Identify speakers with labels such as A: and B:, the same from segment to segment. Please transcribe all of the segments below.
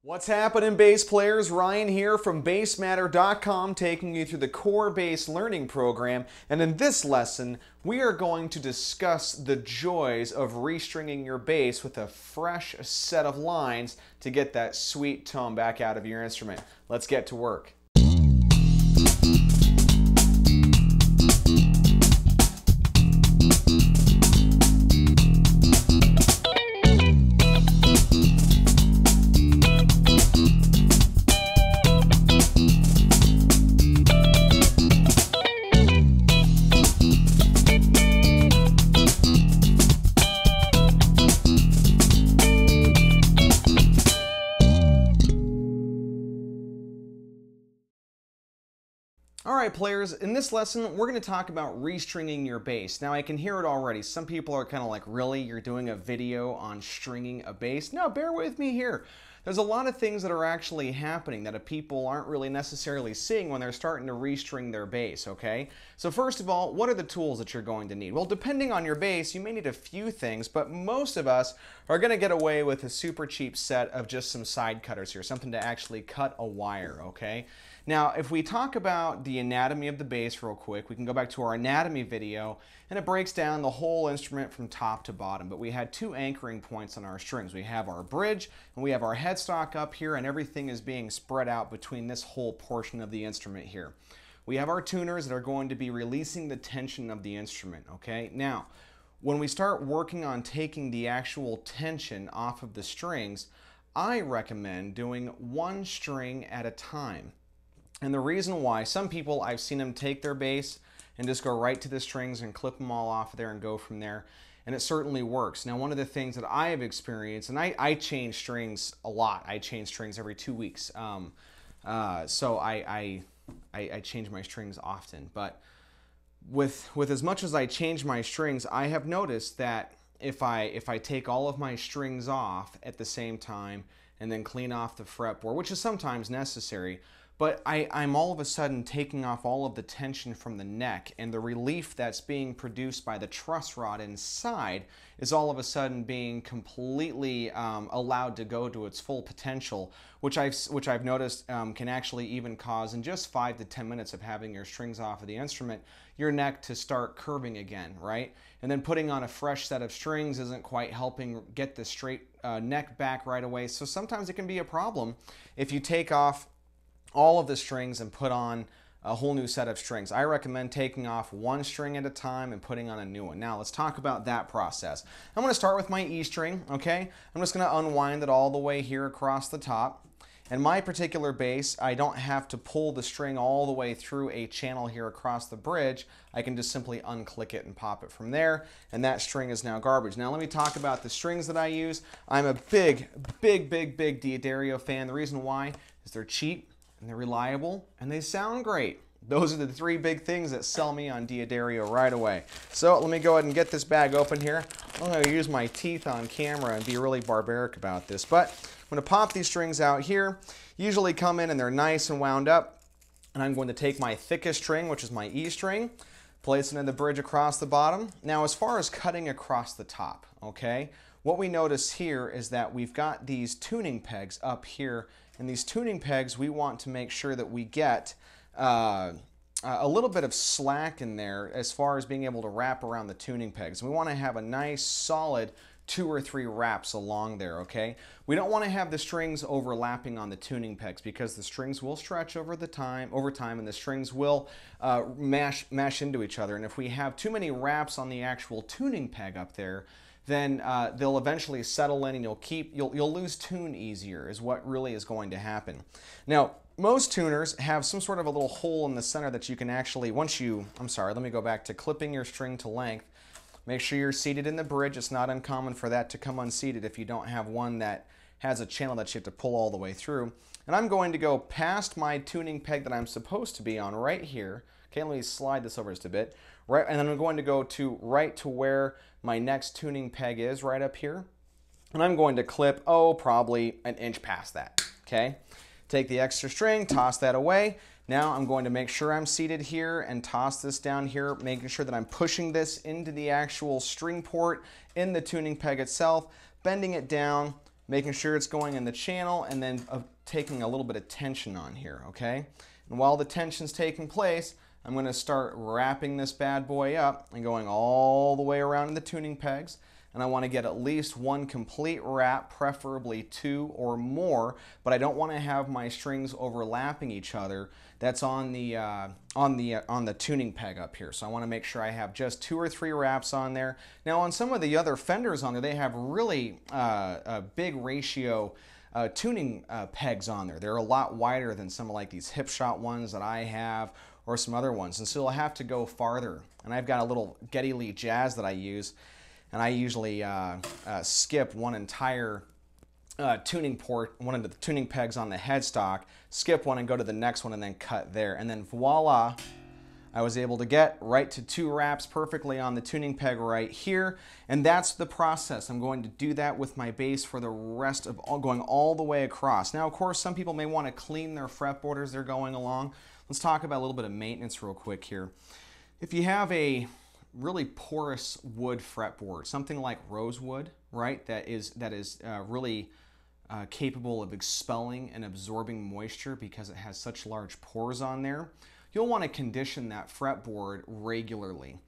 A: What's happening, bass players? Ryan here from BassMatter.com, taking you through the core bass learning program. And in this lesson, we are going to discuss the joys of restringing your bass with a fresh set of lines to get that sweet tone back out of your instrument. Let's get to work. Alright players, in this lesson we're going to talk about restringing your bass. Now I can hear it already. Some people are kind of like, really? You're doing a video on stringing a bass? No, bear with me here. There's a lot of things that are actually happening that people aren't really necessarily seeing when they're starting to restring their bass, okay? So first of all, what are the tools that you're going to need? Well, depending on your bass, you may need a few things, but most of us are going to get away with a super cheap set of just some side cutters here, something to actually cut a wire, okay? Now, if we talk about the anatomy of the bass real quick, we can go back to our anatomy video, and it breaks down the whole instrument from top to bottom. But we had two anchoring points on our strings. We have our bridge, and we have our headstock up here, and everything is being spread out between this whole portion of the instrument here. We have our tuners that are going to be releasing the tension of the instrument, okay? Now, when we start working on taking the actual tension off of the strings, I recommend doing one string at a time. And the reason why, some people, I've seen them take their bass and just go right to the strings and clip them all off of there and go from there. And it certainly works. Now, one of the things that I have experienced, and I change strings a lot. I change strings every 2 weeks. So I change my strings often. But with as much as I change my strings, I have noticed that if I take all of my strings off at the same time and then clean off the fretboard, which is sometimes necessary, but I'm all of a sudden taking off all of the tension from the neck, and the relief that's being produced by the truss rod inside is all of a sudden being completely allowed to go to its full potential, which I've noticed can actually even cause, in just 5 to 10 minutes of having your strings off of the instrument, your neck to start curving again, right? And then putting on a fresh set of strings isn't quite helping get the straight neck back right away. So sometimes it can be a problem if you take off all of the strings and put on a whole new set of strings. I recommend taking off one string at a time and putting on a new one. Now let's talk about that process. I'm going to start with my E string, okay? I'm just going to unwind it all the way here across the top. And my particular bass, I don't have to pull the string all the way through a channel here across the bridge. I can just simply unclick it and pop it from there, and that string is now garbage. Now let me talk about the strings that I use. I'm a big D'Addario fan. The reason why is they're cheap, and they're reliable, and they sound great. Those are the 3 big things that sell me on D'Addario right away. So let me go ahead and get this bag open here. I'm going to use my teeth on camera and be really barbaric about this, but I'm going to pop these strings out here. Usually come in and they're nice and wound up, and I'm going to take my thickest string, which is my E string, place it in the bridge across the bottom. Now as far as cutting across the top, okay, what we notice here is that we've got these tuning pegs up here, and these tuning pegs, we want to make sure that we get a little bit of slack in there as far as being able to wrap around the tuning pegs. We want to have a nice solid 2 or 3 wraps along there, okay? We don't want to have the strings overlapping on the tuning pegs, because the strings will stretch over time, and the strings will mash into each other. And if we have too many wraps on the actual tuning peg up there, then they'll eventually settle in, and you'll lose tune easier, is what really is going to happen. Now, most tuners have some sort of a little hole in the center that you can actually, let me go back to clipping your string to length. Make sure you're seated in the bridge. It's not uncommon for that to come unseated if you don't have one that has a channel that you have to pull all the way through. And I'm going to go past my tuning peg that I'm supposed to be on right here. Okay, let me slide this over just a bit. Right, and then I'm going to go right to where my next tuning peg is, right up here. And I'm going to clip, probably an inch past that, okay? Take the extra string, toss that away. Now I'm going to make sure I'm seated here and toss this down here, making sure that I'm pushing this into the actual string port in the tuning peg itself, bending it down, making sure it's going in the channel, and then taking a little bit of tension on here, okay? And while the tension's taking place, I'm going to start wrapping this bad boy up and going all the way around in the tuning pegs. And I want to get at least one complete wrap, preferably two or more, but I don't want to have my strings overlapping each other. That's on the tuning peg up here. So I want to make sure I have just 2 or 3 wraps on there. Now on some of the other Fenders on there, they have really a big ratio tuning pegs on there. They're a lot wider than some of like these hip shot ones that I have, or some other ones, and so you'll have to go farther. And I've got a little Geddy Lee Jazz that I use, and I usually skip one entire tuning port, one of the tuning pegs on the headstock, skip one and go to the next one and then cut there. And then voila, I was able to get right to 2 wraps perfectly on the tuning peg right here. And that's the process. I'm going to do that with my bass for the rest of going all the way across. Now, of course, some people may want to clean their fretboard as they're going along. Let's talk about a little bit of maintenance real quick here. If you have a really porous wood fretboard, something like rosewood, right, that is really capable of expelling and absorbing moisture because it has such large pores on there, you'll want to condition that fretboard regularly.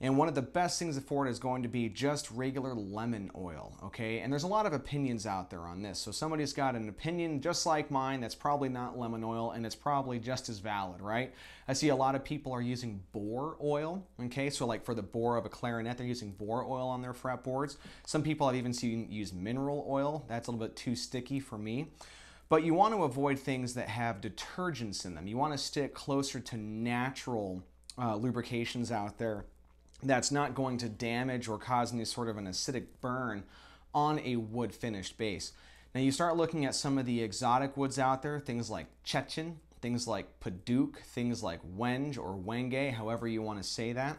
A: And one of the best things for it is going to be just regular lemon oil, okay? And there's a lot of opinions out there on this. So somebody's got an opinion just like mine that's probably not lemon oil, and it's probably just as valid, right? I see a lot of people are using bore oil, okay? So like for the bore of a clarinet, they're using bore oil on their fretboards. Some people I've even seen use mineral oil. That's a little bit too sticky for me. But you want to avoid things that have detergents in them. You want to stick closer to natural lubrications out there that's not going to damage or cause any sort of an acidic burn on a wood finished bass. Now you start looking at some of the exotic woods out there, things like Chechen, things like Padauk, things like Wenge or Wenge, however you want to say that.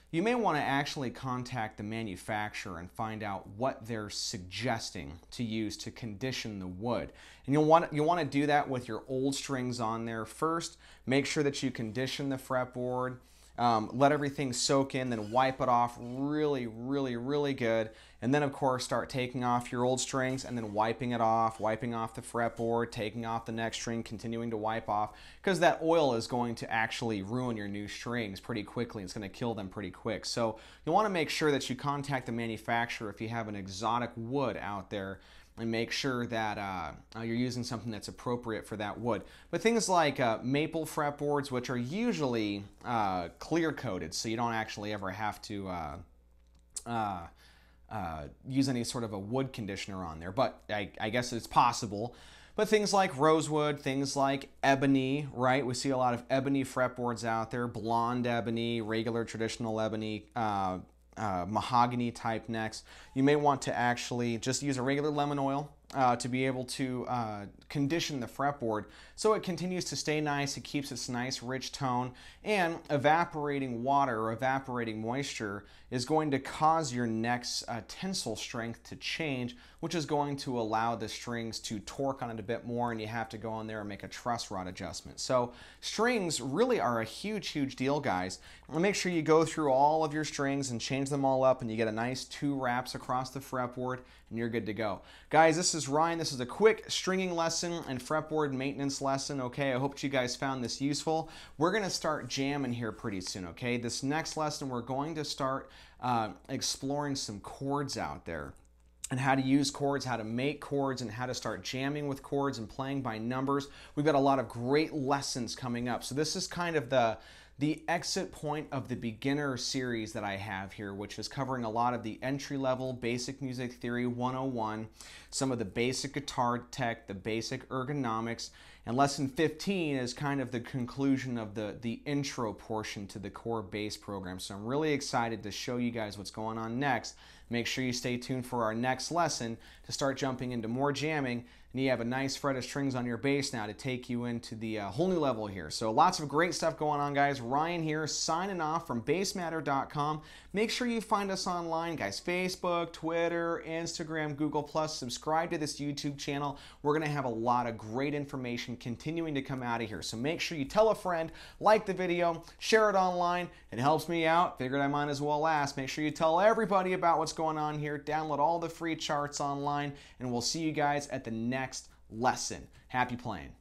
A: You may want to actually contact the manufacturer and find out what they're suggesting to use to condition the wood. And you'll want to do that with your old strings on there first. Make sure that you condition the fretboard. Let everything soak in, then wipe it off really, really, really good. And then, of course, start taking off your old strings and then wiping it off, wiping off the fretboard, taking off the next string, continuing to wipe off, because that oil is going to actually ruin your new strings pretty quickly. It's going to kill them pretty quick. So you'll want to make sure that you contact the manufacturer if you have an exotic wood out there, and make sure that you're using something that's appropriate for that wood. But things like maple fretboards, which are usually clear coated, so you don't actually ever have to use any sort of a wood conditioner on there, but I guess it's possible. But things like rosewood, things like ebony, right? We see a lot of ebony fretboards out there, blonde ebony, regular traditional ebony, mahogany type necks. You may want to actually just use a regular lemon oil to be able to condition the fretboard so it continues to stay nice, it keeps its nice rich tone, and evaporating water or evaporating moisture is going to cause your neck's tensile strength to change, which is going to allow the strings to torque on it a bit more, and you have to go on there and make a truss rod adjustment. So strings really are a huge, huge deal, guys. And make sure you go through all of your strings and change them all up, and you get a nice 2 wraps across the fretboard, and you're good to go. Guys, this is Ryan. This is a quick stringing lesson and fretboard maintenance lesson, okay? I hope you guys found this useful. We're going to start jamming here pretty soon, okay? This next lesson, we're going to start exploring some chords out there, and how to use chords, how to make chords, and how to start jamming with chords and playing by numbers. We've got a lot of great lessons coming up. So this is kind of the exit point of the beginner series that I have here, which is covering a lot of the entry-level basic music theory 101, some of the basic guitar tech, the basic ergonomics, and lesson 15 is kind of the conclusion of the intro portion to the core bass program. So I'm really excited to show you guys what's going on next. Make sure you stay tuned for our next lesson to start jumping into more jamming and you have a nice fret of strings on your bass now to take you into the whole new level here. So lots of great stuff going on, guys. Ryan here, signing off from BassMatter.com. Make sure you find us online, guys. Facebook, Twitter, Instagram, Google+. Subscribe to this YouTube channel. We're going to have a lot of great information continuing to come out of here. So make sure you tell a friend, like the video, share it online. It helps me out. Figured I might as well ask. Make sure you tell everybody about what's going on here. Download all the free charts online, and we'll see you guys at the next lesson. Happy playing.